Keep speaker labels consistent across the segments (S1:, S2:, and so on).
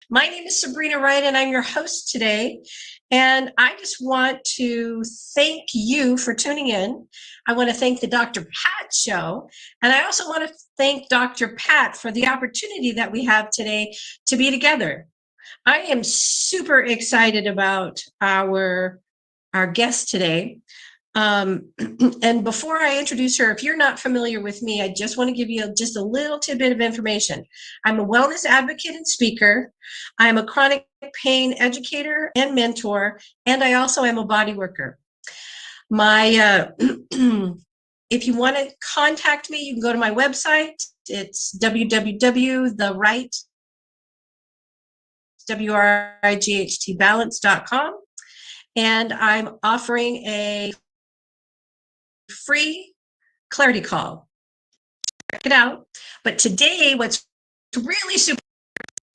S1: My name is Sabrina Wright, and I'm your host today. And I just want to thank you for tuning in. I want to thank the Dr. Pat Show. And I also want to thank Dr. Pat for the opportunity that we have today to be together. I am super excited about our guest today. And before I introduce her, if you're not familiar with me, I just want to give you just a little tidbit of information. I'm a wellness advocate and speaker. I'm a chronic pain educator and mentor, and I also am a body worker. My if you want to contact me, you can go to my website. It's www.theright.balance.com. And I'm offering a free clarity call. Check it out. But today, what's really super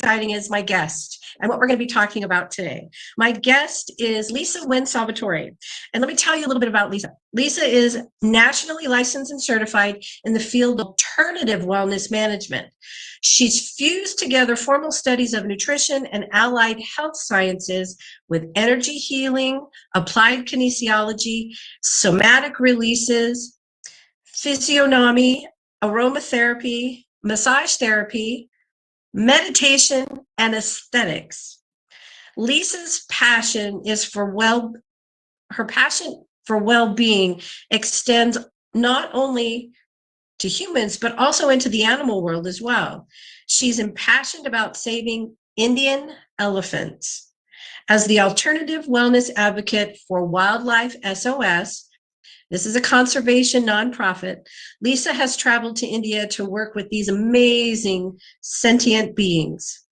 S1: exciting is my guest and what we're going to be talking about today. My guest is Lisa Wynn Salvatore. And let me tell you a little bit about Lisa. Lisa is nationally licensed and certified in the field of alternative wellness management. She's fused together formal studies of nutrition and allied health sciences with energy healing, applied kinesiology, somatic releases, physiognomy, aromatherapy, massage therapy, meditation, and aesthetics. Lisa's passion is her passion for well-being extends not only to humans, but also into the animal world as well. She's impassioned about saving Indian elephants. As the alternative wellness advocate for Wildlife SOS, this is a conservation nonprofit, Lisa has traveled to India to work with these amazing sentient beings.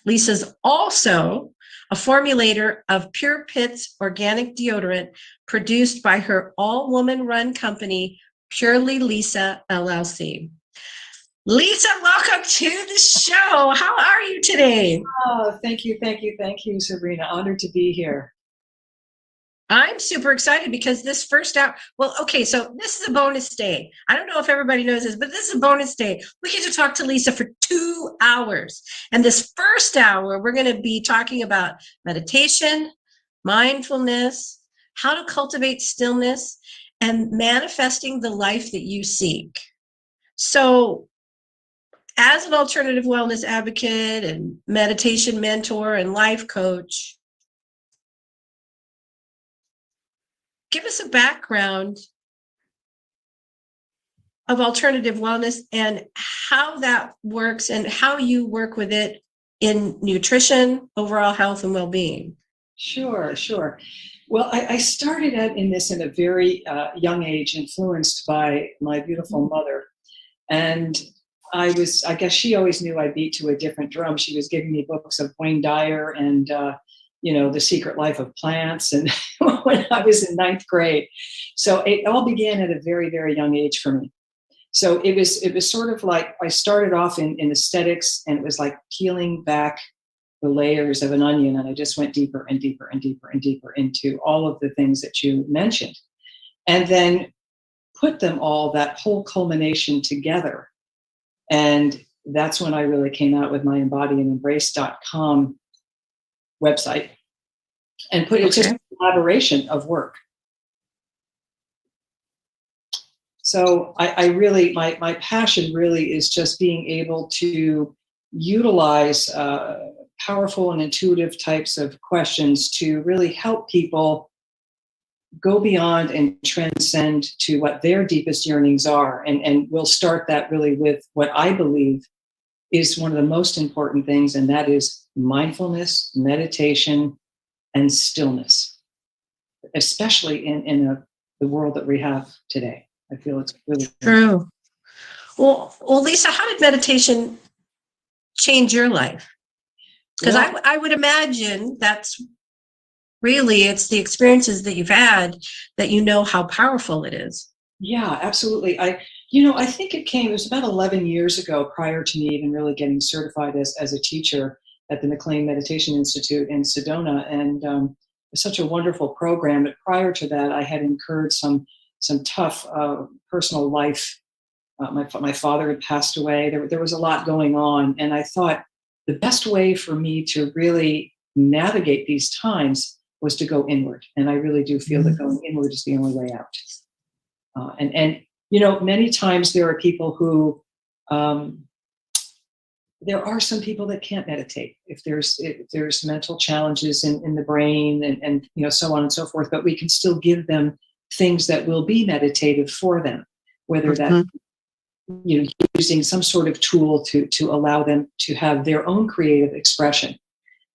S1: Lisa's also a formulator of Pure Pits organic deodorant produced by her all-woman run company, Purely Lisa LLC. Lisa, welcome to the show. How are you today?
S2: Oh, thank you, Sabrina. Honored to be here.
S1: I'm super excited because this first hour, well, okay, so this is a bonus day. I don't know if everybody knows this, but this is a bonus day. We get to talk to Lisa for 2 hours. And this first hour, we're going to be talking about meditation, mindfulness, how to cultivate stillness, and manifesting the life that you seek. So, as an alternative wellness advocate and meditation mentor and life coach, give us a background of alternative wellness and how that works and how you work with it in nutrition, overall health, and well-being.
S2: Sure. Well, I started out in this in a very young age, influenced by my beautiful mother. And I guess she always knew I beat to a different drum. She was giving me books of Wayne Dyer and, The Secret Life of Plants, and when I was in 9th grade. So it all began at a very, very young age for me. So it was sort of like I started off in aesthetics, and it was like peeling back the layers of an onion, and I just went deeper and deeper and deeper and deeper into all of the things that you mentioned, and then put them all, that whole culmination together. And that's when I really came out with my embodyangembrace.com website and put it just a collaboration of work. So I really, my passion really is just being able to utilize powerful and intuitive types of questions to really help people go beyond and transcend to what their deepest yearnings are. And we'll start that really with what I believe is one of the most important things, and that is mindfulness, meditation, and stillness, especially in the world that we have today. I feel it's really
S1: true. Well, Lisa, how did meditation change your life? Because I would imagine that's really, it's the experiences that you've had that you know how powerful it is.
S2: Yeah, absolutely. I think it was about 11 years ago, prior to me even really getting certified as a teacher at the McLean Meditation Institute in Sedona. And it's such a wonderful program. But prior to that, I had incurred some tough personal life. My father had passed away. There was a lot going on. And I thought the best way for me to really navigate these times was to go inward. And I really do feel that going inward is the only way out. And many times there are people who, there are some people that can't meditate if there's mental challenges in the brain and so on and so forth, but we can still give them things that will be meditative for them, whether that's using some sort of tool to allow them to have their own creative expression.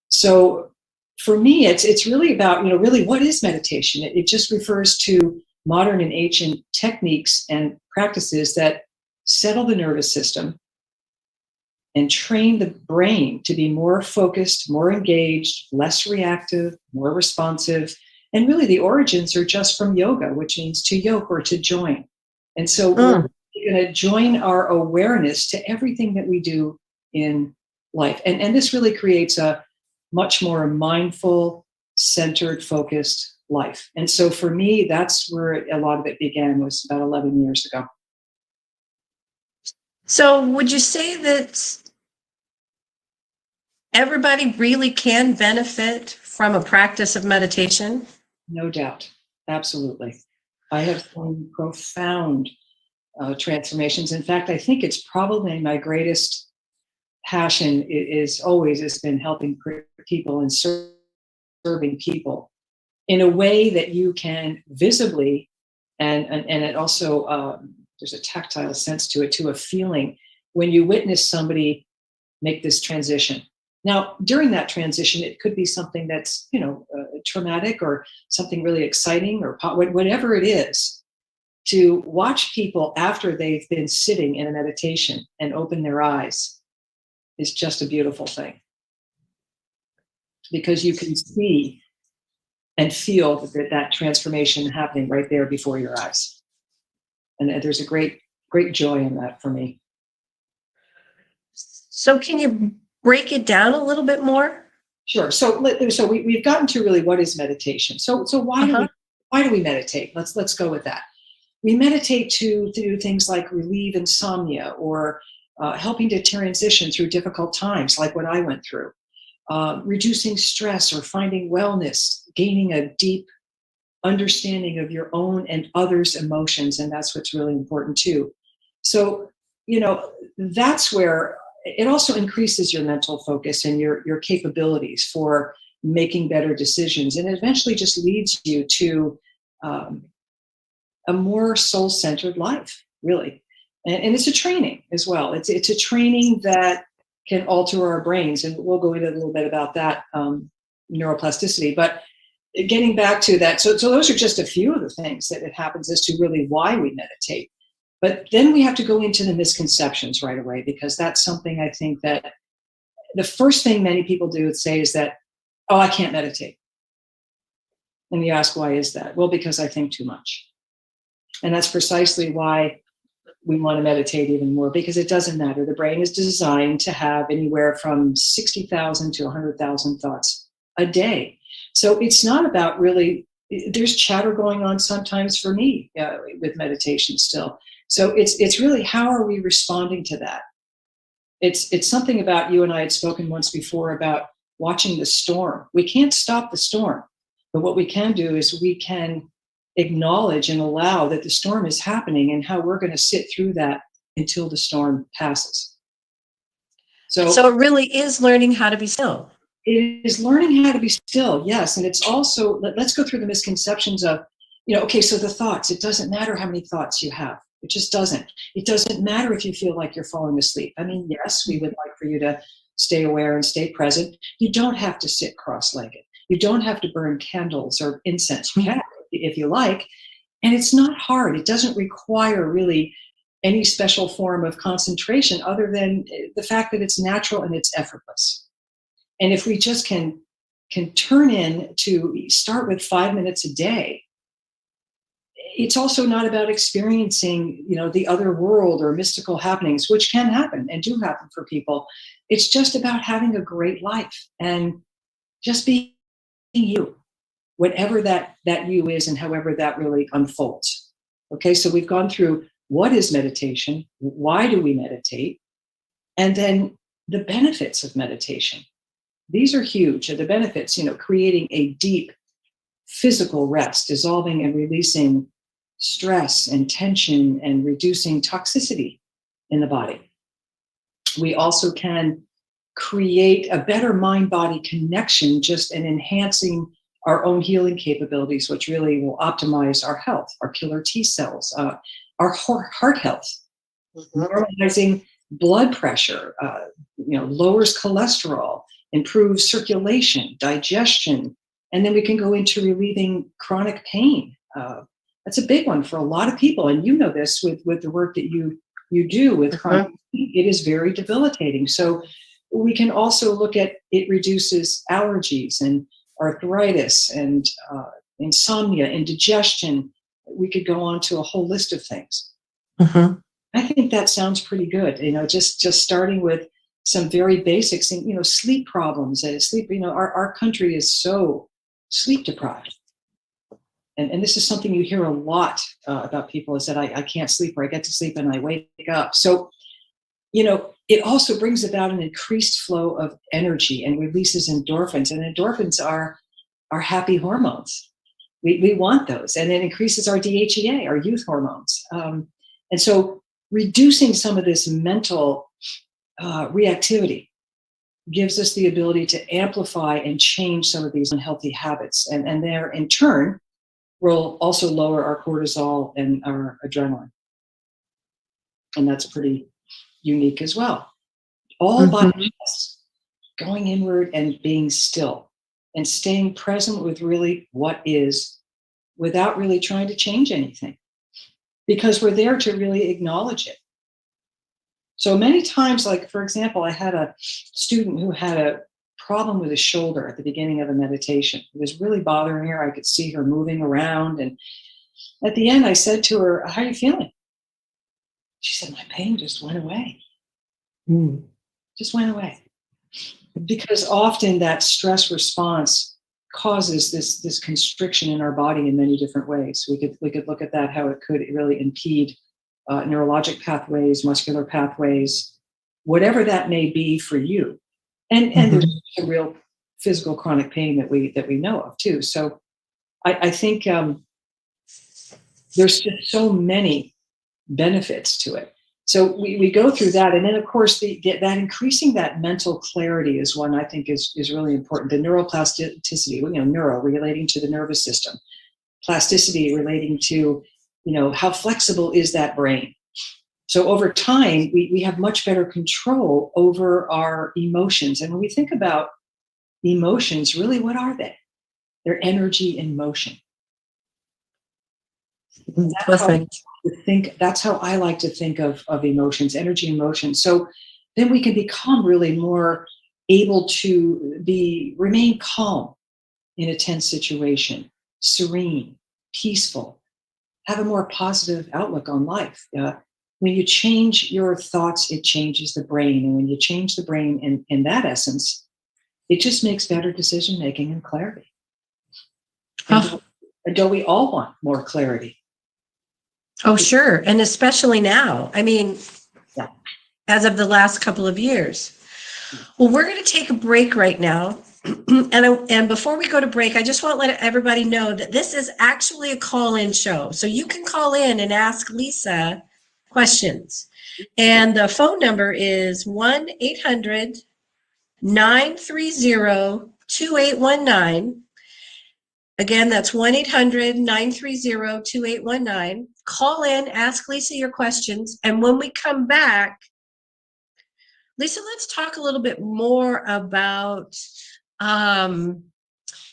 S2: So for me, it's really about, really what is meditation? It just refers to modern and ancient techniques and practices that settle the nervous system and train the brain to be more focused, more engaged, less reactive, more responsive. And really the origins are just from yoga, which means to yoke or to join. And so we're going to join our awareness to everything that we do in life. And this really creates a much more mindful, centered, focused life. And so for me, that's where a lot of it began, was about 11 years ago.
S1: So would you say that everybody really can benefit from a practice of meditation?
S2: No doubt. Absolutely. I have seen profound transformations. In fact, I think it's probably my greatest passion is always has been helping people and serving people in a way that you can visibly and it also there's a tactile sense to it, to a feeling when you witness somebody make this transition. Now, during that transition, it could be something that's traumatic or something really exciting or whatever it is. To watch people after they've been sitting in a meditation and open their eyes is just a beautiful thing, because you can see and feel that transformation happening right there before your eyes. And there's a great joy in that for me.
S1: So can you break it down a little bit more?
S2: Sure. So we've gotten to really what is meditation. So why do we meditate? Let's go with that. We meditate to do things like relieve insomnia or helping to transition through difficult times, like what I went through, reducing stress or finding wellness, gaining a deep understanding of your own and others' emotions. And that's what's really important too. So, that's where it also increases your mental focus and your capabilities for making better decisions. And it eventually just leads you to a more soul-centered life, really. And it's a training as well. It's a training that can alter our brains. And we'll go into a little bit about that, neuroplasticity. But getting back to that, so those are just a few of the things that it happens as to really why we meditate. But then we have to go into the misconceptions right away, because that's something I think that the first thing many people do say is that, oh, I can't meditate. And you ask, why is that? Well, because I think too much. And that's precisely why we want to meditate even more, because it doesn't matter. The brain is designed to have anywhere from 60,000 to 100,000 thoughts a day. So it's not about really, there's chatter going on sometimes for me with meditation still. So it's really, how are we responding to that? It's something about, you and I had spoken once before about watching the storm. We can't stop the storm, but what we can do is we can acknowledge and allow that the storm is happening, and how we're going to sit through that until the storm passes. So
S1: it really is learning how to be still.
S2: It is learning how to be still, yes. And it's also, let's go through the misconceptions of, okay, so the thoughts, it doesn't matter how many thoughts you have. It just doesn't. It doesn't matter if you feel like you're falling asleep. I mean, yes, we would like for you to stay aware and stay present. You don't have to sit cross-legged. You don't have to burn candles or incense. You can if you like. And it's not hard. It doesn't require really any special form of concentration other than the fact that it's natural and it's effortless. And if we just can turn in to start with 5 minutes a day, it's also not about experiencing, the other world or mystical happenings, which can happen and do happen for people. It's just about having a great life and just being you, whatever that you is and however that really unfolds. Okay, so we've gone through what is meditation, why do we meditate, and then the benefits of meditation. These are huge. The benefits, creating a deep physical rest, dissolving and releasing stress and tension and reducing toxicity in the body. We also can create a better mind-body connection just in enhancing our own healing capabilities, which really will optimize our health, our killer T cells, our heart health, normalizing blood pressure, lowers cholesterol, improves circulation, digestion, and then we can go into relieving chronic pain. That's a big one for a lot of people, and you know this with the work that you do with chronic pain. It is very debilitating. So we can also look at it reduces allergies and arthritis and insomnia, indigestion. We could go on to a whole list of things. I think that sounds pretty good. Just starting with some very basics, and sleep problems. Sleep. Our country is so sleep deprived, and this is something you hear a lot about people is that I can't sleep, or I get to sleep and I wake up. So, it also brings about an increased flow of energy and releases endorphins, and endorphins are happy hormones. We want those, and it increases our DHEA, our youth hormones, and so reducing some of this mental reactivity gives us the ability to amplify and change some of these unhealthy habits, and there in turn will also lower our cortisol and our adrenaline, and that's pretty unique as well. All by just going inward and being still and staying present with really what is, without really trying to change anything, because we're there to really acknowledge it. So many times, like for example, I had a student who had a problem with his shoulder at the beginning of a meditation. It was really bothering her. I could see her moving around, and at the end I said to her, "How are you feeling?" She said, "My pain just went away." Just went away. Because often that stress response causes this constriction in our body in many different ways. We could look at that, how it could really impede neurologic pathways, muscular pathways, whatever that may be for you. And there's a real physical chronic pain that we know of too. So I think there's just so many benefits to it. So we go through that, and then of course that increasing that mental clarity is one I think is really important. The neuroplasticity, neuro relating to the nervous system, plasticity relating to how flexible is that brain. So over time we have much better control over our emotions. And when we think about emotions, really, what are they? They're energy in motion.
S1: Perfect.
S2: That's how I like to think of emotions, energy in motion. So then we can become really more able to remain calm in a tense situation, serene, peaceful, have a more positive outlook on life. When you change your thoughts, it changes the brain. And when you change the brain in that essence, it just makes better decision making and clarity. And don't we all want more clarity?
S1: Oh, sure. And especially now. I mean, as of the last couple of years. Well, we're going to take a break right now. And before we go to break, I just want to let everybody know that this is actually a call-in show. So you can call in and ask Lisa questions. And the phone number is 1-800-930-2819. Again, that's 1-800-930-2819. Call in, ask Lisa your questions. And when we come back, Lisa, let's talk a little bit more about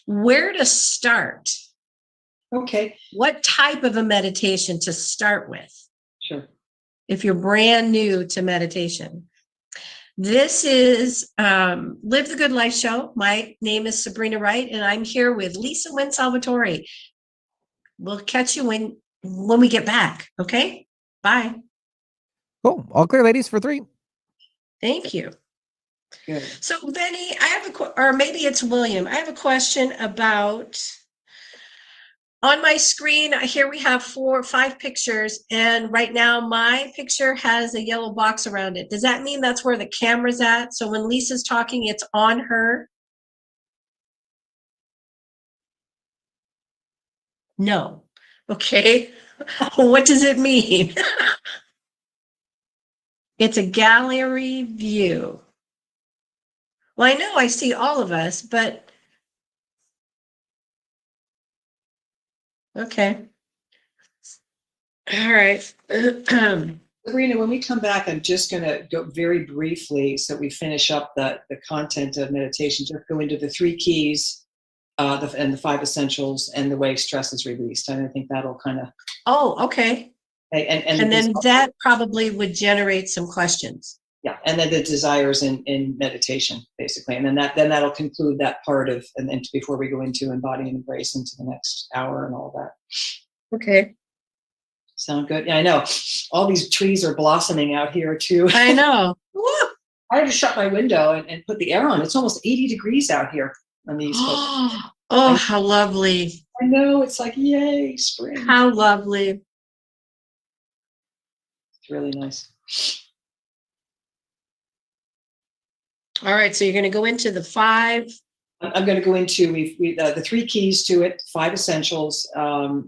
S1: where to start.
S2: Okay.
S1: What type of a meditation to start with?
S2: Sure.
S1: If you're brand new to meditation. This is Live the Good Life Show. My name is Sabrina Wright, and I'm here with Lisa Wynn Salvatore. We'll catch you when we get back. Okay? Bye.
S3: Cool. All clear, ladies, for 3.
S1: Thank you.
S2: Good.
S1: So, Benny, or maybe it's William. I have a question about On my screen, here we have 4 or 5 pictures, and right now my picture has a yellow box around it. Does that mean that's where the camera's at? So when Lisa's talking, it's on her? No. Okay. What does it mean? It's a gallery view. Well, I know I see all of us, but okay. All right.
S2: Sabrina, when we come back, I'm just going to go very briefly so we finish up the content of meditation, just go into the 3 keys and the 5 essentials and the way stress is released. And I think that'll kind of...
S1: Oh, okay.
S2: And
S1: then that probably would generate some questions.
S2: Yeah, and then the desires in meditation, basically. And then that'll conclude that part of, and then before we go into embody and embrace into the next hour and all that.
S1: Okay.
S2: Sound good? Yeah, I know. All these trees are blossoming out here too.
S1: I know.
S2: I had to shut my window and put the air on. It's almost 80 degrees out here on the East Coast.
S1: Oh, how lovely.
S2: I know. It's like, yay, spring.
S1: How lovely.
S2: It's really nice.
S1: All right. So you're going to go into the 5.
S2: I'm going to go into the 3 keys to it, 5 essentials,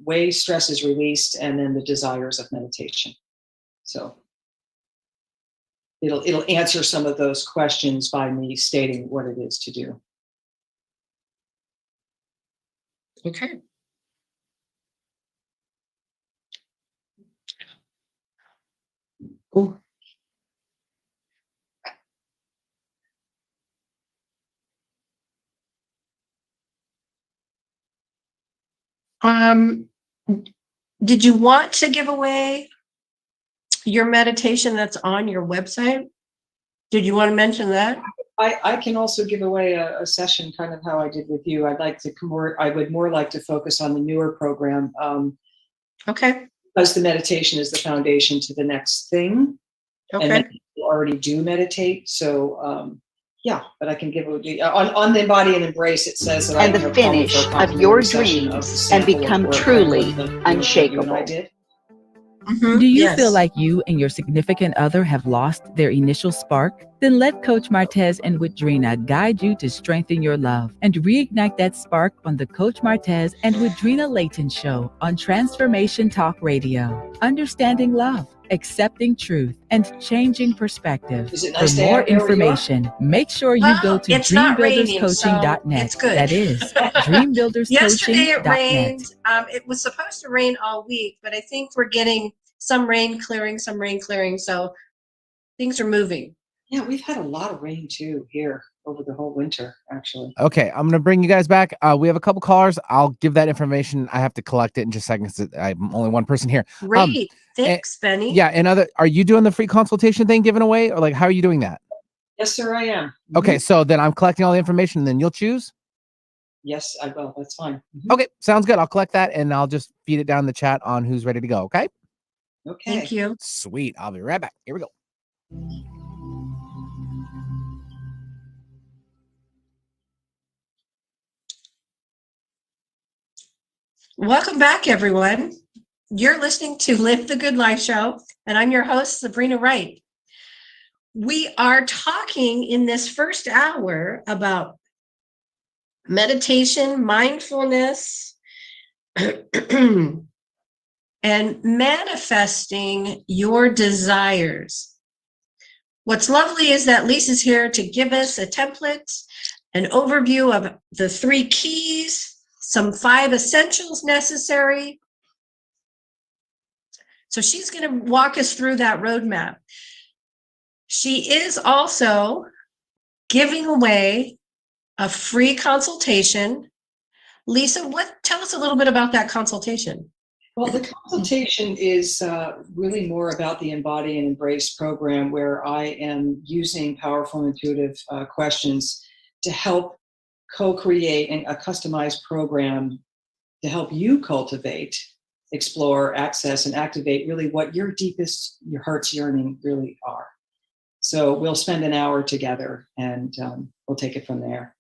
S2: way stress is released, and then the desires of meditation. So it'll answer some of those questions by me stating what it is to do.
S1: Okay. Ooh. Did you want to give away your meditation that's on your website? Did you want to mention that?
S2: I can also give away a session, kind of how I did with you. I would more like to focus on the newer program.
S1: Okay.
S2: Because the meditation is the foundation to the next thing.
S1: Okay.
S2: And then people already do meditate. So yeah, but I can give it on the embody and embrace. It says that
S4: and the finish of your dreams and become truly unshakable.
S5: Do you feel like you and your significant other have lost their initial spark? Then let Coach Martez and Widrina guide you to strengthen your love and reignite that spark on the Coach Martez and Widrina Layton Show on Transformation Talk Radio. Understanding love, accepting truth, and changing perspective. For more information, make sure you go to dreambuilderscoaching.net. That is dreambuilderscoaching.net.
S1: Yesterday it rained. It was supposed to rain all week, but I think we're getting some rain clearing. So things are moving.
S2: Yeah, we've had a lot of rain too here over the whole winter, actually.
S3: Okay, I'm gonna bring you guys back. We have a couple callers. I'll give that information. I have to collect it in just seconds. I'm only one person here.
S1: Great. Thanks, Benny.
S3: Yeah, and are you doing the free consultation thing given away, or like how are you doing that?
S2: Yes, sir, I am.
S3: Okay, so then I'm collecting all the information, and then you'll choose.
S2: Yes, I will. That's fine.
S3: Okay, sounds good. I'll collect that, and I'll just feed it down in the chat on who's ready to go. Okay.
S2: Okay.
S1: Thank you.
S3: Sweet. I'll be right back. Here we go.
S1: Welcome back, everyone. You're listening to Live the Good Life Show, and I'm your host, Sabrina Wright. We are talking in this first hour about meditation, mindfulness, and manifesting your desires. What's lovely is that Lisa's here to give us a template, an overview of the 3 keys, some 5 essentials necessary. So she's going to walk us through that roadmap. She is also giving away a free consultation. Lisa, tell us a little bit about that consultation.
S2: Well, the consultation is really more about the Embody and Embrace program, where I am using powerful intuitive questions to help co-create a customized program to help you cultivate, explore, access, and activate really what your heart's yearning really are. So we'll spend an hour together, and we'll take it from there.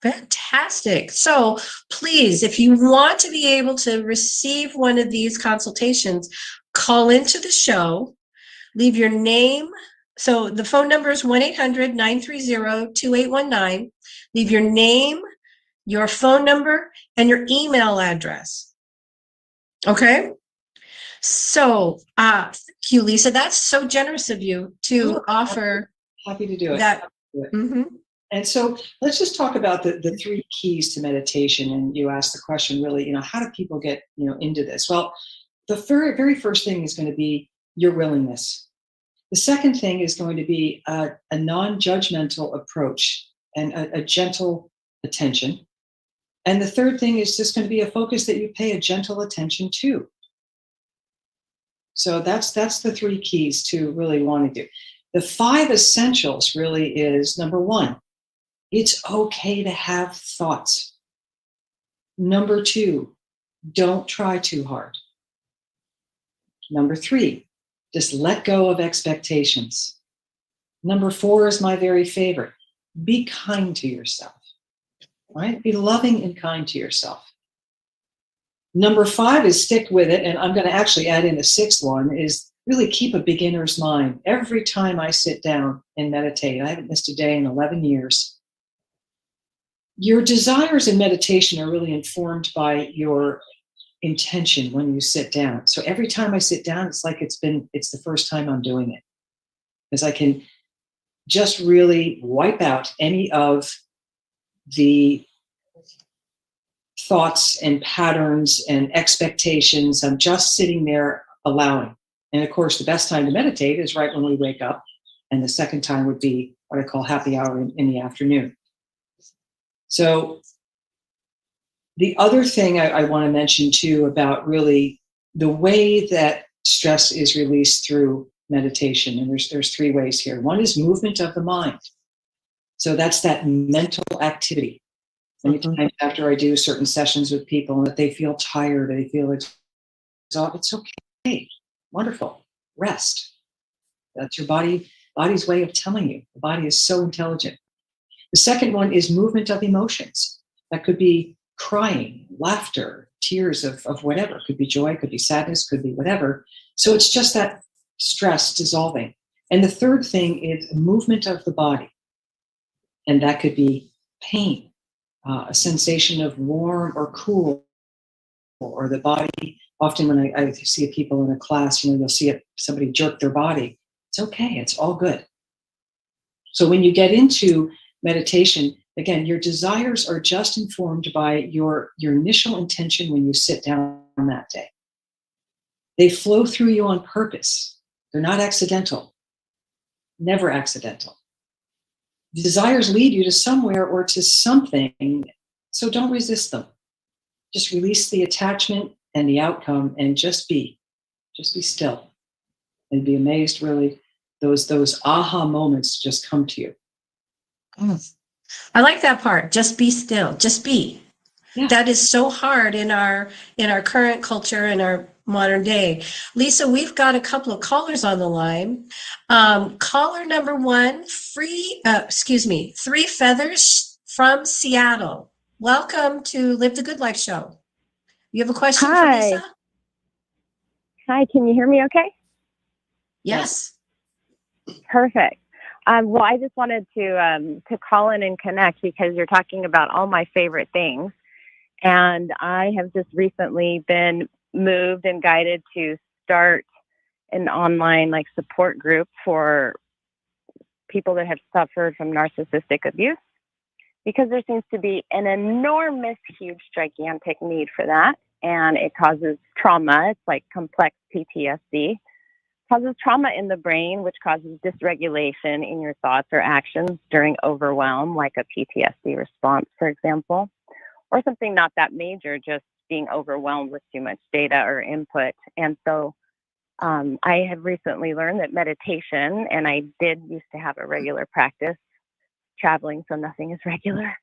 S1: Fantastic. So please, if you want to be able to receive one of these consultations, call into the show, leave your name. So the phone number is 1-800-930-2819. Leave your name, your phone number, and your email address. Okay? So, thank you, Lisa. That's so generous of you to offer
S2: Happy to do it.
S1: that. Mm-hmm.
S2: And so let's just talk about the three keys to meditation. And you asked the question, really, how do people get, into this? Well, the very first thing is going to be your willingness. The second thing is going to be a non-judgmental approach and a gentle attention. And the third thing is just going to be a focus that you pay a gentle attention to. So that's the three keys to really wanting to do. The 5 essentials really is, number 1, it's okay to have thoughts. Number 2, don't try too hard. Number 3, just let go of expectations. Number 4 is my very favorite. Be kind to yourself, right? Be loving and kind to yourself. Number 5 is stick with it. And I'm going to actually add in a 6th one, is really keep a beginner's mind. Every time I sit down and meditate, I haven't missed a day in 11 years. Your desires in meditation are really informed by your intention when you sit down. So every time I sit down, it's like it's the first time I'm doing it, because I can just really wipe out any of the thoughts and patterns and expectations. I'm just sitting there allowing. And of course, the best time to meditate is right when we wake up. And the second time would be what I call happy hour in the afternoon. So the other thing I want to mention too about really the way that stress is released through meditation, and there's 3 ways here. One is movement of the mind. So that's that mental activity. Many times after I do certain sessions with people that they feel tired, they feel exhausted, it's okay, wonderful, rest. That's your body's way of telling you. The body is so intelligent. The second one is movement of emotions. That could be crying, laughter, tears of whatever. It could be joy, could be sadness, could be whatever. So it's just that stress dissolving. And the third thing is movement of the body. And that could be pain, a sensation of warm or cool, or the body. Often when I see people in a class, you'll see somebody jerk their body. It's okay, it's all good. So when you get into meditation, again, your desires are just informed by your initial intention when you sit down that day. They flow through you on purpose. They're not accidental. Never accidental. The desires lead you to somewhere or to something, so don't resist them. Just release the attachment and the outcome and just be still. And be amazed, really, those aha moments just come to you.
S1: I like that part. Just be still. Just be. Yeah. That is so hard in our current culture, in our modern day. Lisa, we've got a couple of callers on the line. Caller number 1, 3 Feathers from Seattle. Welcome to Live the Good Life show. You have a question for Lisa?
S6: Hi, can you hear me okay?
S1: Yes.
S6: Perfect. Well, I just wanted to call in and connect because you're talking about all my favorite things. And I have just recently been moved and guided to start an online support group for people that have suffered from narcissistic abuse, because there seems to be an enormous, huge, gigantic need for that. And it causes trauma. It's like complex PTSD. Causes trauma in the brain, which causes dysregulation in your thoughts or actions during overwhelm, like a PTSD response, for example, or something not that major, just being overwhelmed with too much data or input. And so I have recently learned that meditation, and I used to have a regular practice, traveling, so nothing is regular.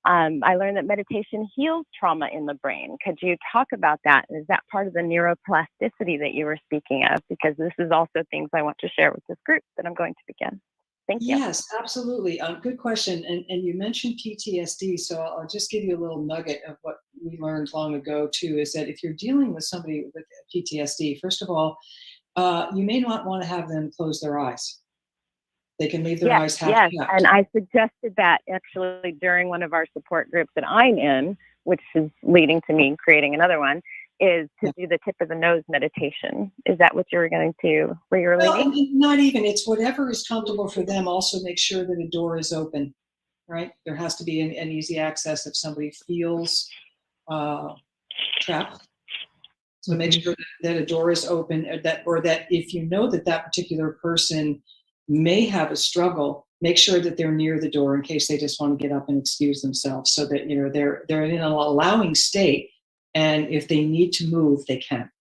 S6: I learned that meditation heals trauma in the brain. Could you talk about that? Is that part of the neuroplasticity that you were speaking of? Because this is also things I want to share with this group that I'm going to begin. Thank you.
S2: Yes, absolutely. Good question. And you mentioned PTSD, so I'll just give you a little nugget of what we learned long ago too, is that if you're dealing with somebody with PTSD, first of all, you may not want to have them close their eyes. They can leave their eyes half
S6: Yes,
S2: shut.
S6: and I suggested that actually during one of our support groups that I'm in, which is leading to me creating another one, is to do the tip of the nose meditation. Is that what you were going to, where you're
S2: Well,
S6: leading?
S2: and not even, it's whatever is comfortable for them. Also make sure that a door is open, right? There has to be an easy access if somebody feels trapped. So make sure that a door is open, or that if you know that that particular person may have a struggle, make sure that they're near the door in case they just want to get up and excuse themselves, so that they're in an allowing state, and if they need to move, they can.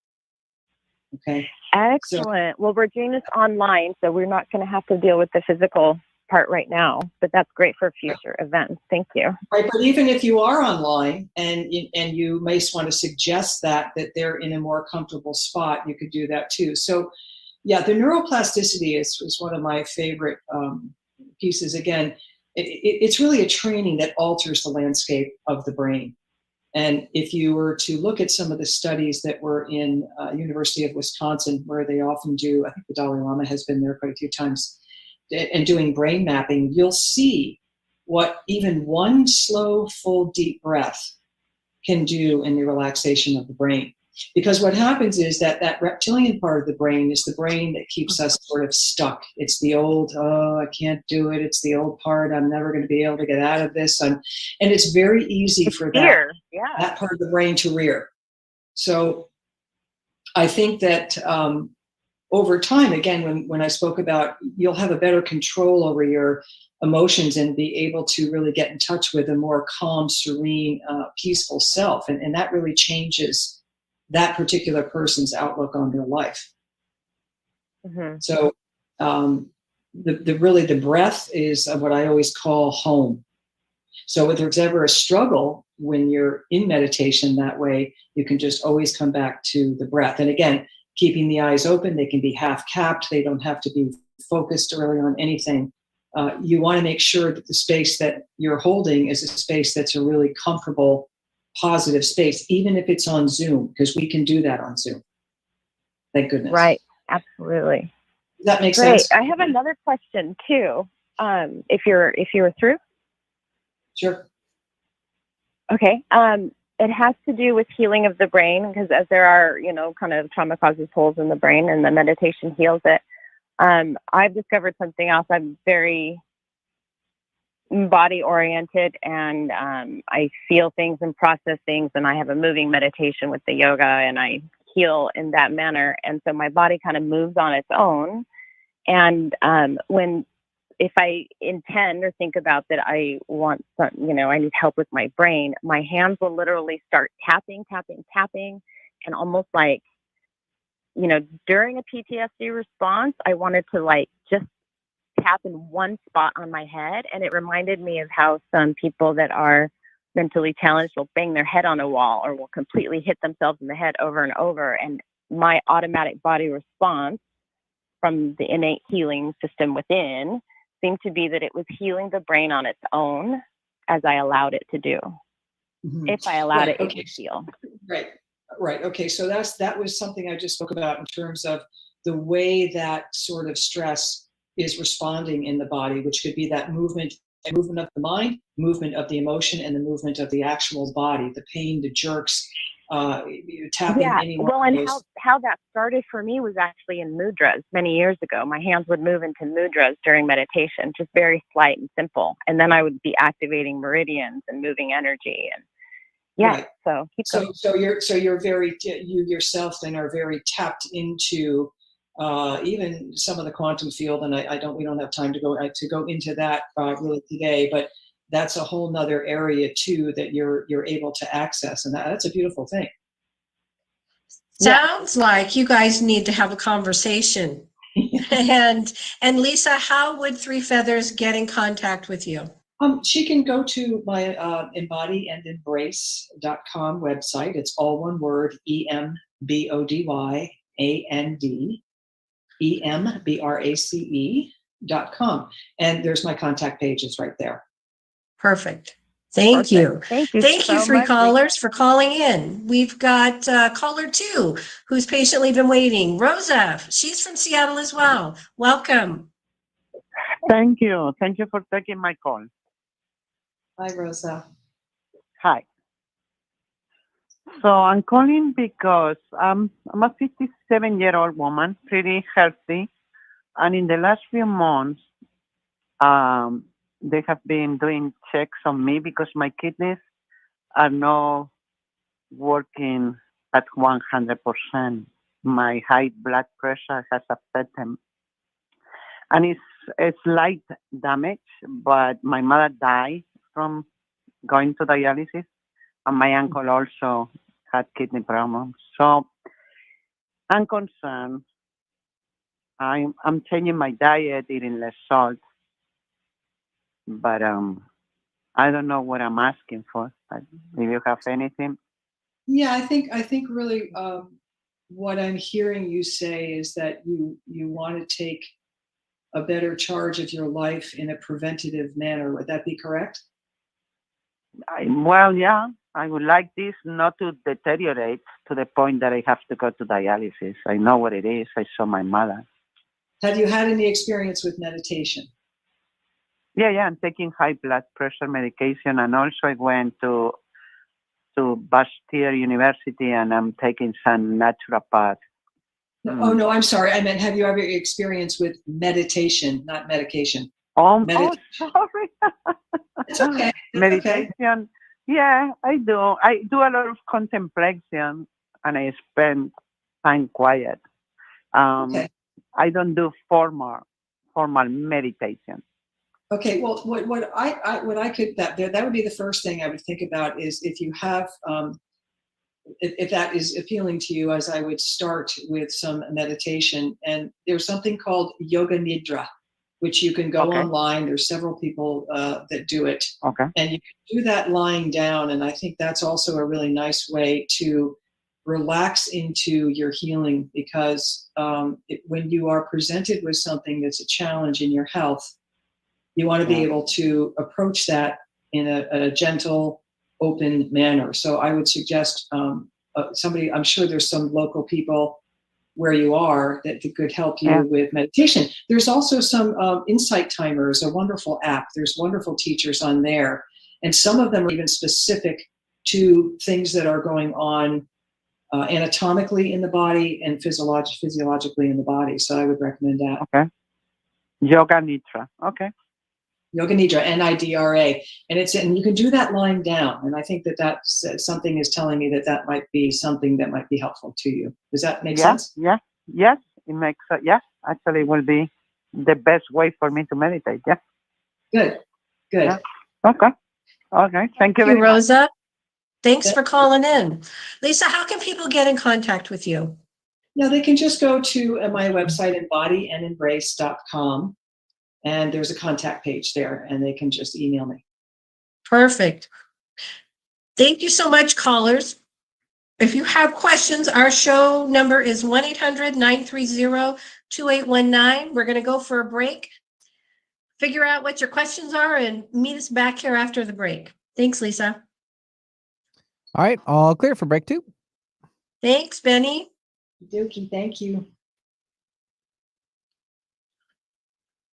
S2: Okay.
S6: Excellent. Well, Regina's online, so we're not going to have to deal with the physical part right now, but that's great for future events. Thank you.
S2: Right, but even if you are online and you may want to suggest that they're in a more comfortable spot, you could do that too. So, yeah, the neuroplasticity is one of my favorite pieces. Again, it's really a training that alters the landscape of the brain. And if you were to look at some of the studies that were in University of Wisconsin, where they often do, I think the Dalai Lama has been there quite a few times, and doing brain mapping, you'll see what even one slow, full, deep breath can do in the relaxation of the brain. Because what happens is that reptilian part of the brain is the brain that keeps us sort of stuck. It's the old, oh, I can't do it. It's the old part. I'm never going to be able to get out of this. And it's very easy for that part of the brain to rear. So I think that over time, again, when I spoke about, you'll have a better control over your emotions and be able to really get in touch with a more calm, serene, peaceful self. And that really changes that particular person's outlook on their life. Mm-hmm. So the breath is what I always call home. So if there's ever a struggle when you're in meditation that way, you can just always come back to the breath. And again, keeping the eyes open, they can be half capped. They don't have to be focused really on anything. You want to make sure that the space that you're holding is a space that's a really comfortable, positive space, even if it's on Zoom, because we can do that on Zoom. Thank goodness.
S6: Right. Absolutely.
S2: Does that make sense?
S6: I have another question too. If you're through.
S2: Sure.
S6: Okay. It has to do with healing of the brain, because as there are, kind of trauma causes holes in the brain, and the meditation heals it. I've discovered something else. I'm very body oriented, and I feel things and process things, and I have a moving meditation with the yoga, and I heal in that manner. And so my body kind of moves on its own. And if I intend or think about that I want some, I need help with my brain, my hands will literally start tapping, and almost like, during a PTSD response, I wanted to just tap in one spot on my head. And it reminded me of how some people that are mentally challenged will bang their head on a wall or will completely hit themselves in the head over and over. And my automatic body response from the innate healing system within seemed to be that it was healing the brain on its own as I allowed it to do. Mm-hmm. If I allowed it to heal.
S2: Right. Okay. So that was something I just spoke about in terms of the way that sort of stress is responding in the body, which could be that movement of the mind, movement of the emotion, and the movement of the actual body, the pain, the jerks, tapping.
S6: Yeah. Well, and how that started for me was actually in mudras many years ago. My hands would move into mudras during meditation, just very slight and simple. And then I would be activating meridians and moving energy. And yeah, right.
S2: So you're very, you yourself then are very tapped into even some of the quantum field, and we don't have time to go into that really today, but that's a whole nother area too that you're able to access, and that's a beautiful thing.
S1: Sounds like you guys need to have a conversation. and Lisa, how would Three Feathers get in contact with you?
S2: She can go to my embodyangembrace.com website. It's all one word, EMBODYAND, EMBRACE. mindfulness.com. And there's my contact pages right there.
S1: Perfect. Thank
S6: Perfect.
S1: you.
S6: Thank you.
S1: Thank you,
S6: so
S1: free
S6: much,
S1: callers,
S6: Lisa.
S1: for calling in. We've got caller 2 who's patiently been waiting. Rosa, she's from Seattle as well. Welcome.
S7: Thank you. Thank you for taking my call.
S2: Hi, Rosa.
S7: Hi. So I'm calling because I'm a 57-year-old woman, pretty healthy. And in the last few months, they have been doing checks on me because my kidneys are not working at 100%. My high blood pressure has affected them. And it's a slight damage, but my mother died from going to dialysis, and my uncle also had kidney problems. So I'm concerned. I'm changing my diet, eating less salt, but I don't know what I'm asking for. If you have anything.
S2: Yeah, I think really what I'm hearing you say is that you want to take a better charge of your life in a preventative manner. Would that be correct?
S7: Well, yeah, I would like this not to deteriorate to the point that I have to go to dialysis. I know what it is. I saw my mother.
S2: Have you had any experience with meditation?
S7: Yeah, I'm taking high blood pressure medication, and also I went to Bastyr University, and I'm taking some naturopath.
S2: Oh, no, I'm sorry. I meant, have you ever experienced with meditation, not medication?
S7: Oh,
S2: sorry. It's okay.
S7: Meditation.
S2: Okay.
S7: Yeah, I do. I do a lot of contemplation, and I spend time quiet.
S2: Okay.
S7: I don't do formal meditation.
S2: Okay. Well, what I could that would be the first thing I would think about is if you have if that is appealing to you, as I would start with some meditation. And there's something called Yoga Nidra, which you can go online. There's several people that do it.
S7: Okay.
S2: And you can do that lying down. And I think that's also a really nice way to relax into your healing, because when you are presented with something that's a challenge in your health, you want to be able to approach that in a gentle, open manner. So I would suggest somebody, I'm sure there's some local people where you are that could help you with meditation. There's also some Insight Timers, a wonderful app. There's wonderful teachers on there. And some of them are even specific to things that are going on anatomically in the body and physiologically in the body. So I would recommend that.
S7: Okay. Yoga Nidra. Okay.
S2: Yoga Nidra, Nidra, and you can do that lying down. And I think that's something is telling me that might be something that might be helpful to you. Does that make sense?
S7: Yeah. Yes, it makes. Yes, actually, it will be the best way for me to meditate. Yeah.
S2: Good.
S7: Yeah. Okay. Thank you very much,
S1: Rosa. Thanks for calling in. Lisa, how can people get in contact with you?
S2: Yeah, they can just go to my website, embodyandembrace.com. And there's a contact page there, and they can just email me.
S1: Perfect. Thank you so much, callers. If you have questions, our show number is 1-800-930-2819. We're going to go for a break, figure out what your questions are, and meet us back here after the break. Thanks, Lisa.
S3: All right, all clear for break 2.
S1: Thanks, Benny.
S2: Dokie, thank you.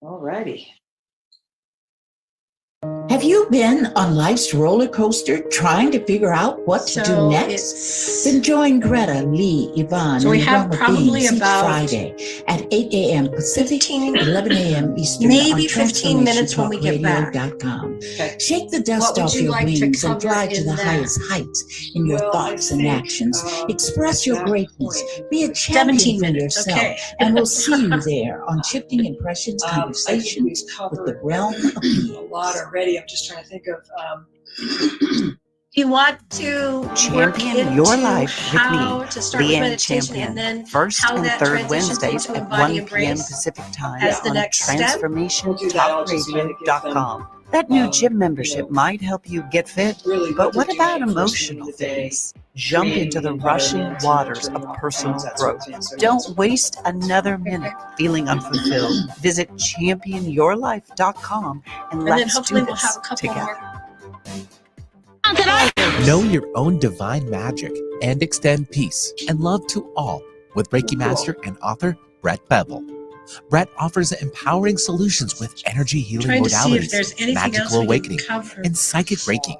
S2: All righty.
S8: Have you been on life's roller coaster trying to figure out what to do next? Then join Greta, Lee, Yvonne,
S1: so we
S8: and
S1: have
S8: Roma
S1: probably
S8: Beans each
S1: about
S8: Friday at 8 a.m. Pacific, 11 a.m. Eastern
S1: maybe
S8: on
S1: 15 minutes when we get back.
S8: transformationtalkradio.com.
S2: Okay.
S8: Shake the dust off your
S1: like
S8: wings and
S1: cover
S8: fly to
S1: in
S8: the
S1: that?
S8: highest heights in your thoughts and actions. Express your greatness. Be a
S1: 17
S8: champion for
S1: minutes,
S8: yourself.
S1: okay.
S8: And we'll see you there on Shifting Impressions Conversations with the Realm of Being.
S2: A lot already. I'm just trying to think of.
S1: You want to
S9: champion your life with me, Leanne
S1: Champion, and then
S9: first and third Wednesdays at 1 p.m. Pacific time on transformationtalkradio.com. That new gym membership might help you get fit, but what about emotional fitness? Jump into the rushing waters of personal growth. Don't waste another minute feeling unfulfilled. Visit championyourlife.com and let's do this together.
S10: Know your own divine magic and extend peace and love to all with Reiki Master and author Brett Bevel. Brett offers empowering solutions with energy healing modalities, magical awakening, and psychic Reiki.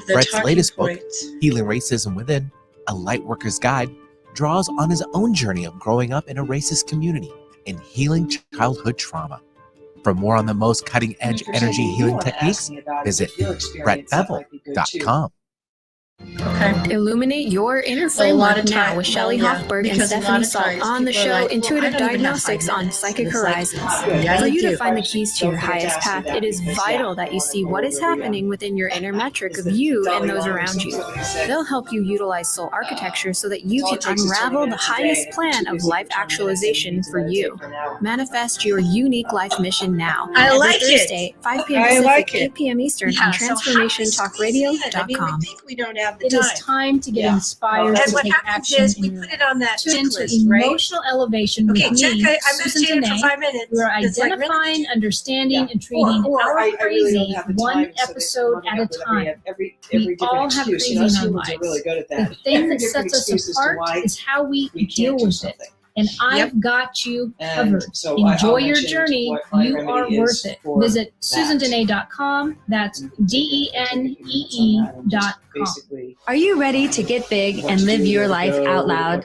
S10: Brett's latest book, Healing Racism Within, A Lightworker's Guide, draws on his own journey of growing up in a racist community and healing childhood trauma. For more on the most cutting-edge energy healing techniques, visit brettbevel.com.
S1: Okay.
S11: Illuminate your inner framework now with Shelley Hoffberg and Stephanie Salt on the show Intuitive Diagnostics on Psychic Horizons. For you to find the keys to your highest path, it is vital that you see what is happening within your inner metric of you and those around you. They'll help you utilize soul architecture so that you can unravel the highest plan of life actualization for you. Manifest your unique life mission now.
S1: I like
S11: Every Thursday, 5 p.m. Pacific, 8 p.m. Eastern on TransformationTalkRadio.com.
S1: We don't have the
S12: It is time to get inspired
S1: And
S12: to
S1: what
S12: take
S1: happens
S12: action
S1: is we
S12: in your
S1: put it on that
S12: Tune into
S1: checklist, right?
S12: emotional elevation with
S1: Okay, check.
S12: me,
S1: I'm
S12: Susan
S1: meditating for
S12: Dene.
S1: 5 minutes.
S12: We are
S1: It's like,
S12: identifying,
S1: really?
S12: understanding, and treating
S2: Or
S12: our
S2: I really
S12: crazy
S2: don't have the
S12: one
S2: time, so
S12: episode
S2: they
S12: at a
S2: come up with
S12: time.
S2: every
S12: We
S2: different
S12: all have
S2: excuse.
S12: crazy
S2: You know,
S12: in
S2: us
S12: our
S2: humans are
S12: lives.
S2: really good at
S12: The
S2: that.
S12: thing
S2: Every
S12: that
S2: different
S12: sets
S2: excuse
S12: us
S2: as to
S12: apart
S2: why
S12: is how we
S2: we
S12: deal
S2: can't do
S12: with
S2: something.
S12: it. And I've got you
S2: And
S12: covered.
S2: so
S12: Enjoy
S2: I'll
S12: your
S2: mention
S12: journey.
S2: what my
S12: You
S2: remedy
S12: are
S2: is
S12: worth it.
S2: for
S12: Visit
S2: that.
S12: SusanDene.com. That's DENEE.com.
S2: Basically,
S11: Are you ready to get big and live your life out loud?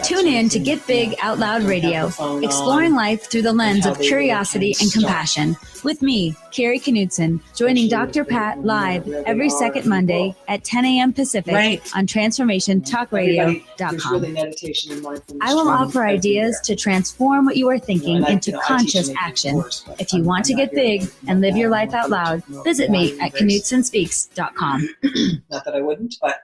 S11: Tune in to Get Big Out Loud Radio, exploring life through the lens of curiosity and compassion. With me, Carrie Knudsen, joining Dr. Pat live every second Monday at 10 a.m. Pacific on TransformationTalkRadio.com. I will offer ideas to transform what you are thinking into conscious action. If you want to get big and live your life out loud, visit me at KnudsenSpeaks.com.
S2: Not that I wouldn't, but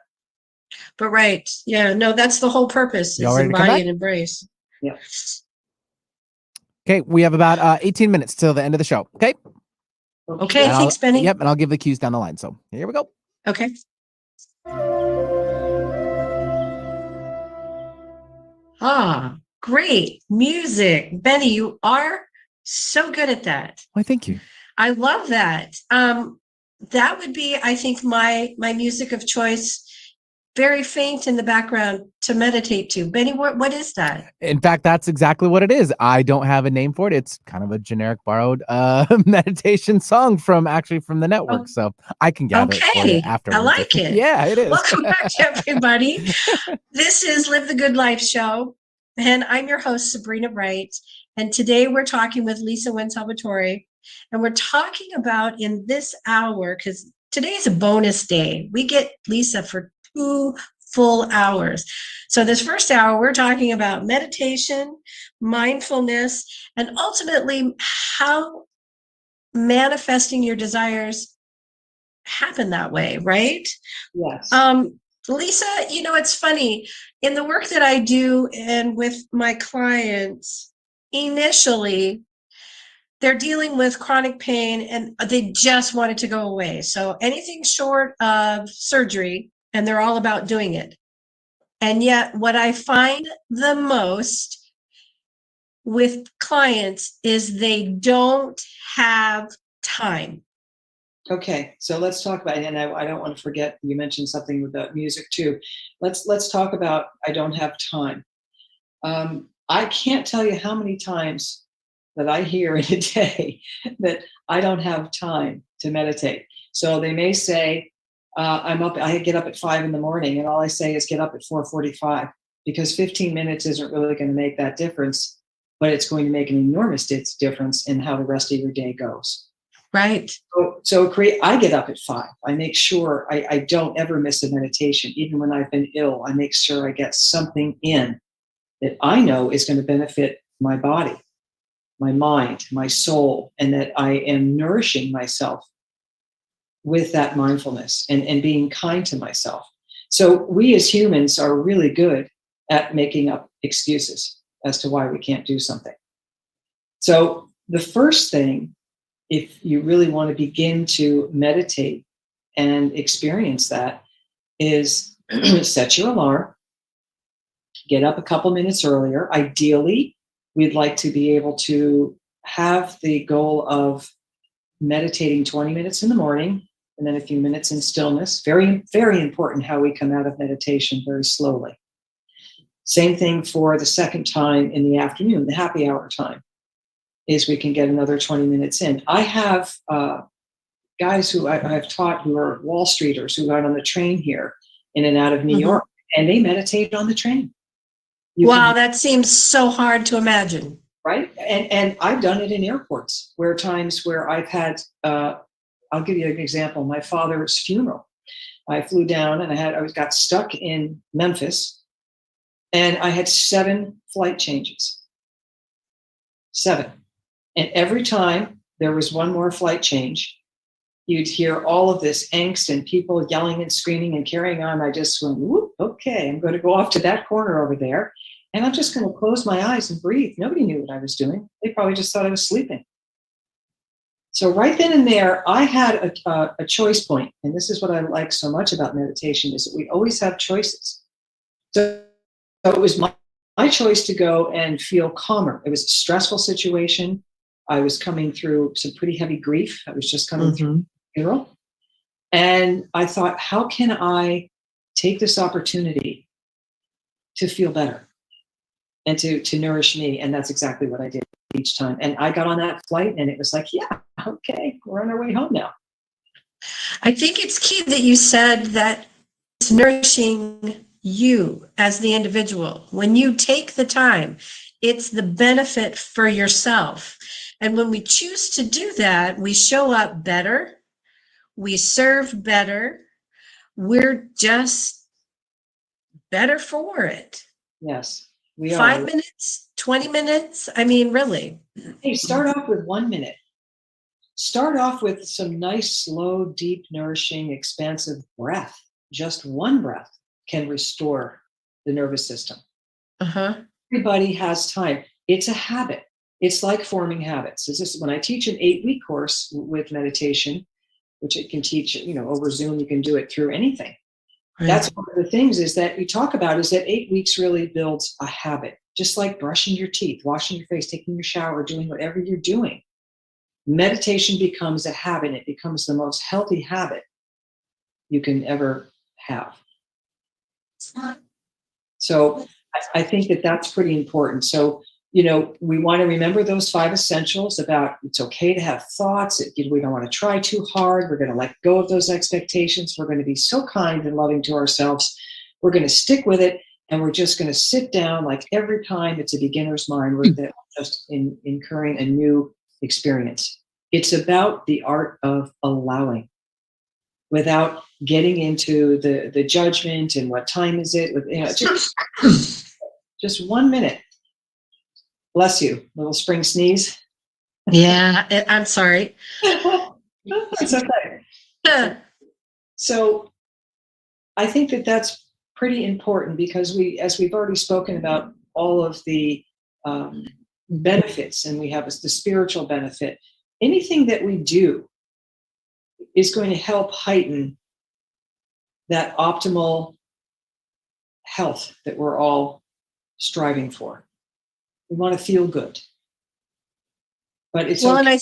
S1: right. Yeah, no, that's the whole purpose,
S3: Y'all
S1: is
S3: ready to come
S1: embody
S3: back?
S1: and embrace.
S2: yeah.
S3: Okay, we have about 18 minutes till the end of the show. Okay.
S1: Okay,
S3: And
S1: thanks, Benny.
S3: Yep, and I'll give the cues down the line. So here we go.
S1: Okay. Ah, great music. Benny, you are so good at that.
S3: Why, thank you.
S1: I love that. That would be, I think, my music of choice. Very faint in the background to meditate to. Benny, what is that?
S3: In fact, that's exactly what it is. I don't have a name for it. It's kind of a generic borrowed meditation song from the network. So I can gather it for you afterwards.
S1: I like it.
S3: Yeah, it is.
S1: Welcome back, everybody. This is Live the Good Life show. And I'm your host, Sabrina Wright. And today we're talking with Lisa Wynn-Salvatore. And we're talking about in this hour, because today is a bonus day. We get Lisa for 2 full hours. So this first hour, we're talking about meditation, mindfulness, and ultimately how manifesting your desires happen that way, right?
S2: Yes.
S1: Lisa, you know, it's funny. In the work that I do and with my clients, initially, they're dealing with chronic pain and they just want it to go away. So anything short of surgery, and they're all about doing it. And yet what I find the most with clients is they don't have time.
S2: Okay, so let's talk about it. And I don't want to forget, you mentioned something about music too. Let's talk about I don't have time. I can't tell you how many times that I hear in a day that I don't have time to meditate. So they may say, I get up at 5 a.m, and all I say is get up at 4:45 because 15 minutes isn't really going to make that difference, but it's going to make an enormous difference in how the rest of your day goes.
S1: Right.
S2: So I get up at 5. I make sure I don't ever miss a meditation. Even when I've been ill, I make sure I get something in that I know is going to benefit my body, my mind, my soul, and that I am nourishing myself with that mindfulness and being kind to myself. So we as humans are really good at making up excuses as to why we can't do something. So the first thing, if you really want to begin to meditate and experience that, is set your alarm, get up a couple minutes earlier. Ideally, we'd like to be able to have the goal of meditating 20 minutes in the morning and then a few minutes in stillness. Very, very important how we come out of meditation very slowly. Same thing for the second time in the afternoon, the happy hour time, is we can get another 20 minutes in. I have guys who I've taught who are Wall Streeters who got on the train here in and out of New York, and they meditate on the train.
S1: Wow, that seems so hard to imagine.
S2: Right? And I've done it in airports where times where I've had, I'll give you an example, my father's funeral. I flew down and I got stuck in Memphis, and I had 7 flight changes. 7. And every time there was one more flight change, you'd hear all of this angst and people yelling and screaming and carrying on. I just went, whoop, okay, I'm going to go off to that corner over there, and I'm just going to close my eyes and breathe. Nobody knew what I was doing. They probably just thought I was sleeping. So right then and there, I had a choice point, and this is what I like so much about meditation, is that we always have choices. So it was my choice to go and feel calmer. It was a stressful situation. I was coming through some pretty heavy grief. I was just coming through a funeral. And I thought, how can I take this opportunity to feel better and to nourish me? And that's exactly what I did each time. And I got on that flight and it was like, yeah, okay, we're on our way home now.
S1: I think it's key that you said that it's nourishing you as the individual. When you take the time, it's the benefit for yourself. And when we choose to do that, we show up better, we serve better, we're just better for it.
S2: Yes, we are.
S1: 5 minutes, 20 minutes, I mean, really.
S2: Hey, start off with 1 minute. Start off with some nice, slow, deep, nourishing, expansive breath. Just one breath can restore the nervous system. Everybody has time. It's a habit. It's like forming habits. It's just, when I teach an 8-week course with meditation, which it can teach, over Zoom, you can do it through anything. Right. That's one of the things is that we talk about is that 8 weeks really builds a habit, just like brushing your teeth, washing your face, taking your shower, doing whatever you're doing. Meditation becomes a habit. It becomes the most healthy habit you can ever have. So I think that that's pretty important. So, we want to remember those 5 essentials about it's okay to have thoughts. We don't want to try too hard. We're going to let go of those expectations. We're going to be so kind and loving to ourselves. We're going to stick with it. And we're just going to sit down like every time it's a beginner's mind. We're just incurring a new experience. It's about the art of allowing without getting into the judgment and what time is it. Just 1 minute. Bless you. Little spring sneeze.
S1: Yeah, I'm sorry.
S2: It's okay. So I think that that's pretty important because as we've already spoken about all of the benefits, and we have the spiritual benefit, anything that we do is going to help heighten that optimal health that we're all striving for. We want to feel good. But it's okay.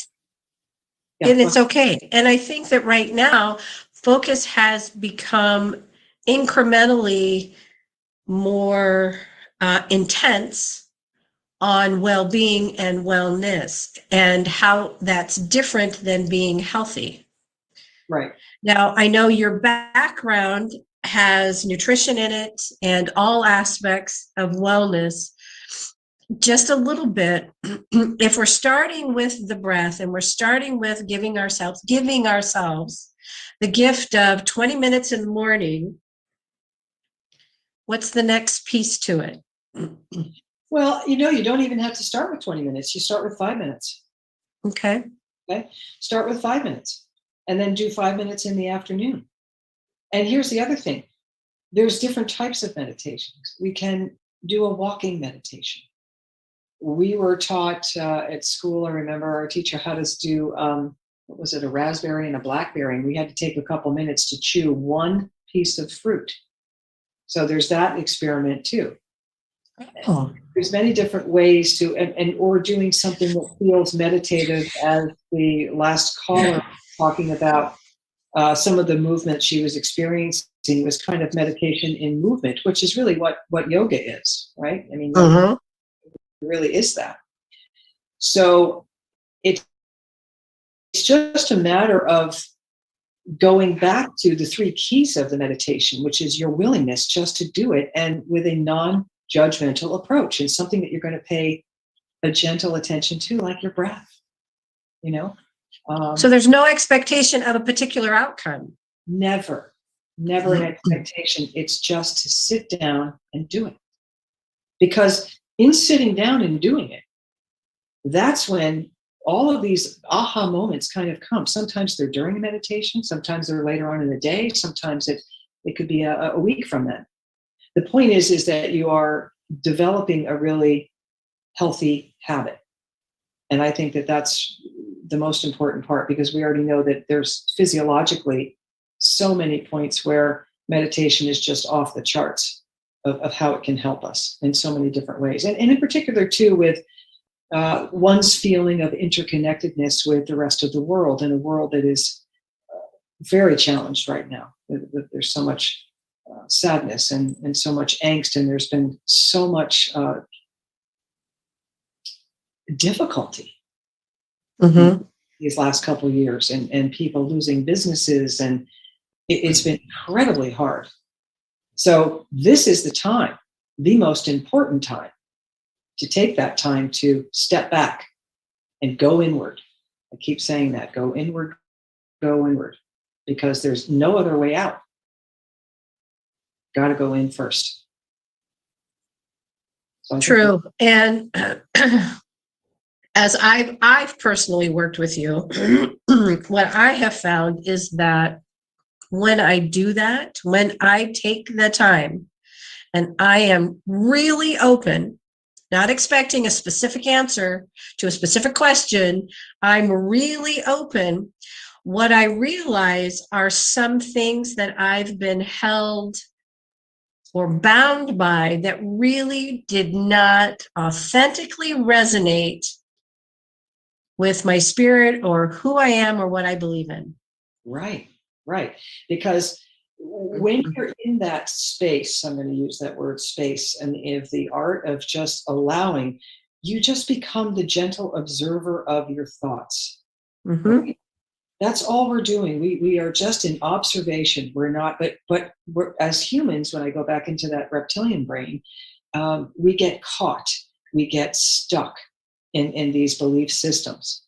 S1: And it's okay. And I think that right now, focus has become incrementally more intense on well-being and wellness and how that's different than being healthy.
S2: Right.
S1: Now, I know your background has nutrition in it and all aspects of wellness. Just a little bit, if we're starting with the breath and we're starting with giving ourselves the gift of 20 minutes in the morning, what's the next piece to it?
S2: Well, you don't even have to start with 20 minutes. You start with 5 minutes.
S1: Okay.
S2: Start with 5 minutes and then do 5 minutes in the afternoon. And here's the other thing. There's different types of meditations. We can do a walking meditation. We were taught at school, I remember our teacher had us do, a raspberry and a blackberry, and we had to take a couple minutes to chew one piece of fruit. So there's that experiment too.
S1: Oh.
S2: There's many different ways to, or doing something that feels meditative, as the last caller talking about some of the movement she was experiencing was kind of meditation in movement, which is really what yoga is, right? I mean, yoga really is that. So it's just a matter of going back to the 3 keys of the meditation, which is your willingness just to do it, and with a non-judgmental approach, and something that you're going to pay a gentle attention to, like your breath, you know?
S1: So there's no expectation of a particular outcome.
S2: Never an expectation. It's just to sit down and do it. Because in sitting down and doing it, that's when all of these aha moments kind of come. Sometimes they're during a meditation, sometimes they're later on in the day, sometimes it could be a week from then. The point is that you are developing a really healthy habit. And I think that that's the most important part, because we already know that there's physiologically so many points where meditation is just off the charts of how it can help us in so many different ways. And in particular, too, with one's feeling of interconnectedness with the rest of the world, in a world that is very challenged right now. There's so much sadness and so much angst, and there's been so much difficulty these last couple of years, and people losing businesses, and it's been incredibly hard. So this is the time, the most important time, to take that time to step back and go inward. I keep saying that, go inward, because there's no other way out. Got to go in first. So
S1: true. And as I've personally worked with you, what I have found is that when I do that, when I take the time and I am really open, not expecting a specific answer to a specific question, I'm really open. What I realize are some things that I've been held or bound by that really did not authentically resonate with my spirit or who I am or what I believe in.
S2: Right. Because when you're in that space, I'm going to use that word space, and if the art of just allowing, you just become the gentle observer of your thoughts. Right? That's all we're doing. We are just in observation. We're not, but we're, as humans, when I go back into that reptilian brain, we get caught, we get stuck in these belief systems.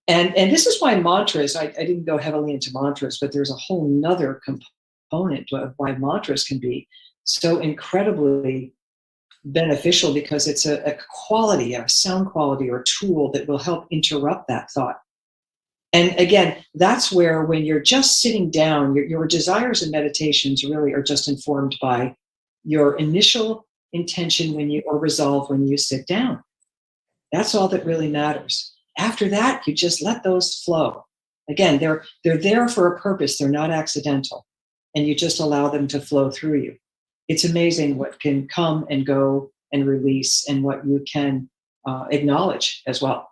S2: And this is why mantras, I didn't go heavily into mantras, but there's a whole nother component of why mantras can be so incredibly beneficial, because it's a quality, a sound quality or tool that will help interrupt that thought. And again, that's where, when you're just sitting down, your desires and meditations really are just informed by your initial intention or resolve when you sit down. That's all that really matters. After that, you just let those flow. Again, they're there for a purpose. They're not accidental. And you just allow them to flow through you. It's amazing what can come and go and release, and what you can acknowledge as well.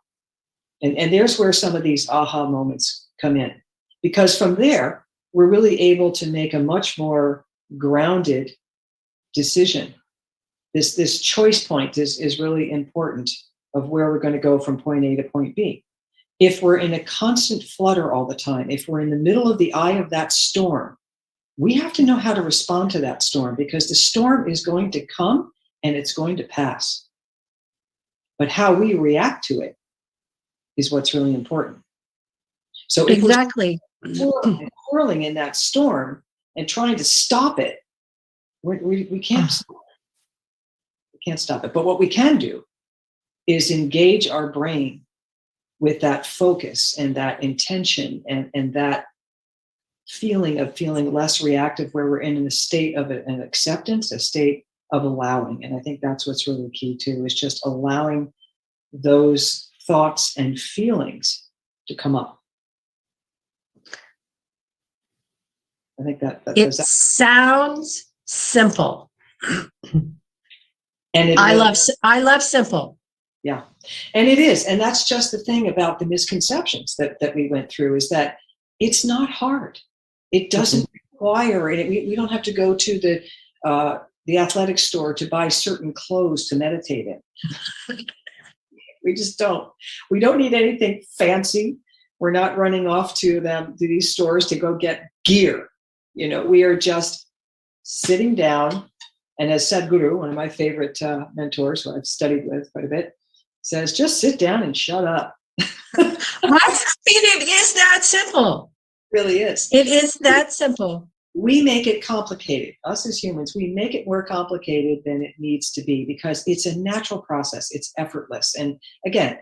S2: And there's where some of these aha moments come in. Because from there, we're really able to make a much more grounded decision. This choice point is really important, of where we're going to go from point A to point B. If we're in a constant flutter all the time, if we're in the middle of the eye of that storm, we have to know how to respond to that storm, because the storm is going to come and it's going to pass. But how we react to it is what's really important. So if
S1: exactly.
S2: we're whirling in that storm and trying to stop it, we can't stop it. We can't stop it. But what we can do is engage our brain with that focus and that intention and that feeling of feeling less reactive, where we're in a state of an acceptance, a state of allowing. And I think that's what's really key too, is just allowing those thoughts and feelings to come up. I think that
S1: it sounds simple.
S2: And
S1: I love simple.
S2: Yeah. And it is. And that's just the thing about the misconceptions that we went through, is that it's not hard. It doesn't require it. We don't have to go to the athletic store to buy certain clothes to meditate in. We just don't. We don't need anything fancy. We're not running off to these stores to go get gear. We are just sitting down. And as Sadhguru, one of my favorite mentors, who I've studied with quite a bit, says, just sit down and shut up.
S1: It is that simple.
S2: It really is.
S1: It is that simple.
S2: We make it complicated. Us as humans, we make it more complicated than it needs to be, because it's a natural process. It's effortless. And again,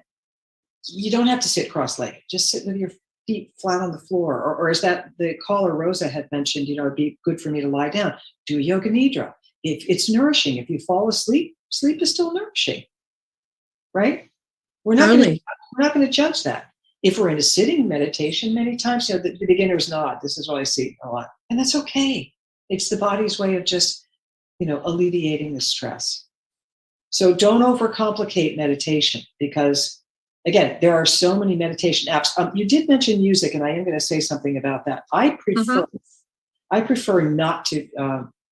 S2: you don't have to sit cross-legged. Just sit with your feet flat on the floor. Or as that the caller Rosa had mentioned, it'd be good for me to lie down. Do yoga nidra. If it's nourishing, if you fall asleep, sleep is still nourishing, right? We're not going to judge that. If we're in a sitting meditation, many times, the beginner's nod. This is what I see a lot, and that's okay. It's the body's way of just, alleviating the stress. So don't overcomplicate meditation, because, again, there are so many meditation apps. You did mention music, and I am going to say something about that. I prefer not to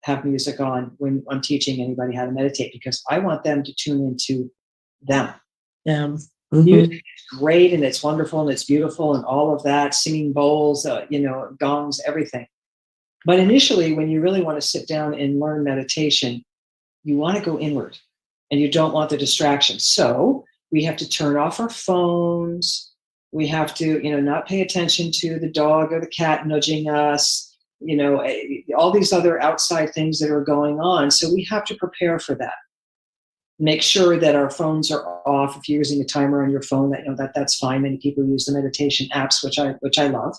S2: have music on when I'm teaching anybody how to meditate, because I want them to tune into them. Music is great, and it's wonderful, and it's beautiful, and all of that, singing bowls, gongs, everything. But initially, when you really want to sit down and learn meditation, you want to go inward, and you don't want the distractions. So we have to turn off our phones. We have to, not pay attention to the dog or the cat nudging us, all these other outside things that are going on. So we have to prepare for that. Make sure that our phones are off. If you're using a timer on your phone, that's fine. Many people use the meditation apps, which I love.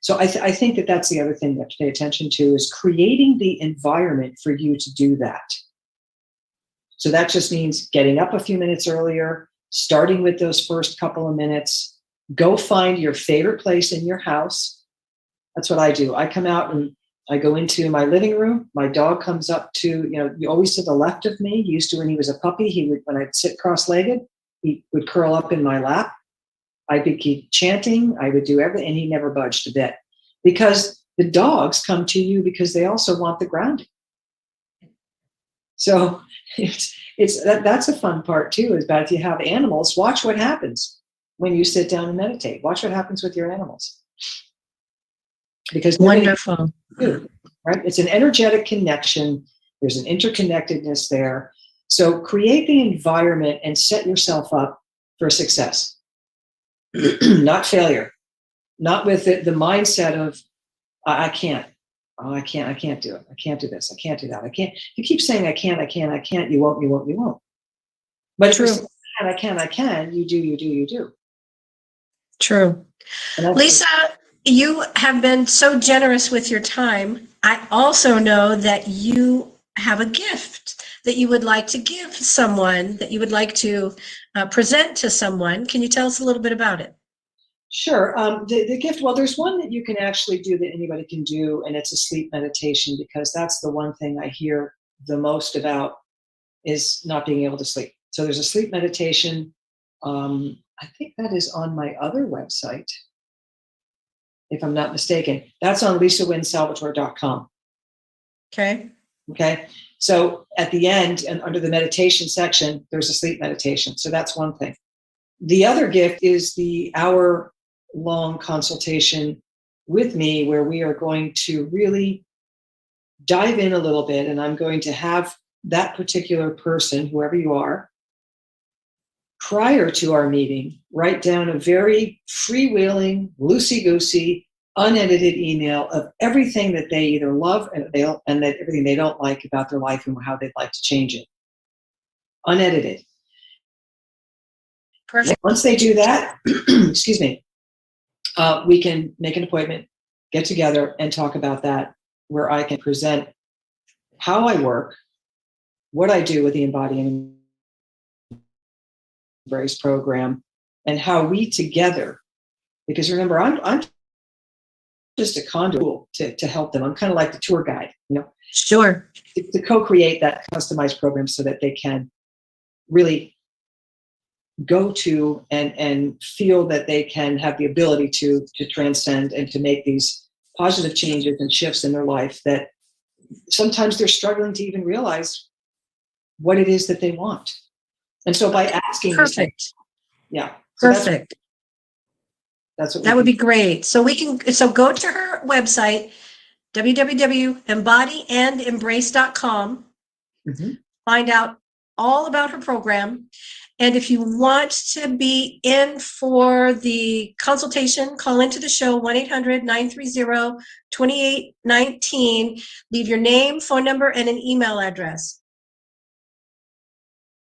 S2: So I think that that's the other thing you have to pay attention to, is creating the environment for you to do that. So that just means getting up a few minutes earlier, starting with those first couple of minutes. Go find your favorite place in your house. That's what I do. I come out and I go into my living room. My dog comes up to, always to the left of me. He used to when he was a puppy. When I'd sit cross-legged, he would curl up in my lap. I would keep chanting. I would do everything, and he never budged a bit. Because the dogs come to you because they also want the grounding. So that's a fun part too, is that if you have animals, watch what happens when you sit down and meditate. Watch what happens with your animals. Because
S1: wonderful.
S2: Right? It's an energetic connection. There's an interconnectedness there. So create the environment and set yourself up for success, not failure. Not with the mindset of, I can't. Oh, I can't do it. I can't do this. I can't do that. I can't. You keep saying, I can't, you won't. But
S1: true.
S2: If you say, I can, you do.
S1: True. Lisa, you have been so generous with your time. I also know that you have a gift that you would like to give someone, that you would like to present to someone. Can you tell us a little bit about it?
S2: Sure. The gift, well, there's one that you can actually do that anybody can do, and it's a sleep meditation, because that's the one thing I hear the most about, is not being able to sleep. So there's a sleep meditation. I think that is on my other website, if I'm not mistaken. That's on lisawynsalvatore.com. Okay. So at the end, and under the meditation section, there's a sleep meditation. So that's one thing. The other gift is the hour-long consultation with me, where we are going to really dive in a little bit, and I'm going to have that particular person, whoever you are, prior to our meeting, write down a very freewheeling, loosey-goosey, unedited email of everything that they either love and that everything they don't like about their life and how they'd like to change it. Unedited.
S1: Perfect.
S2: Once they do that, excuse me, we can make an appointment, get together, and talk about that, where I can present how I work, what I do with the Embody and Embrace program, and how we together, because remember, I'm just a conduit to help them. I'm kind of like the tour guide,
S1: Sure.
S2: To co-create that customized program so that they can really go to and feel that they can have the ability to transcend and to make these positive changes and shifts in their life that sometimes they're struggling to even realize what it is that they want. And so by asking,
S1: perfect.
S2: Yeah.
S1: So perfect.
S2: That's what
S1: that would be great. So go to her website, www.embodyangembrace.com. Find out all about her program. And if you want to be in for the consultation, call into the show, 1-800-930-2819. Leave your name, phone number, and an email address.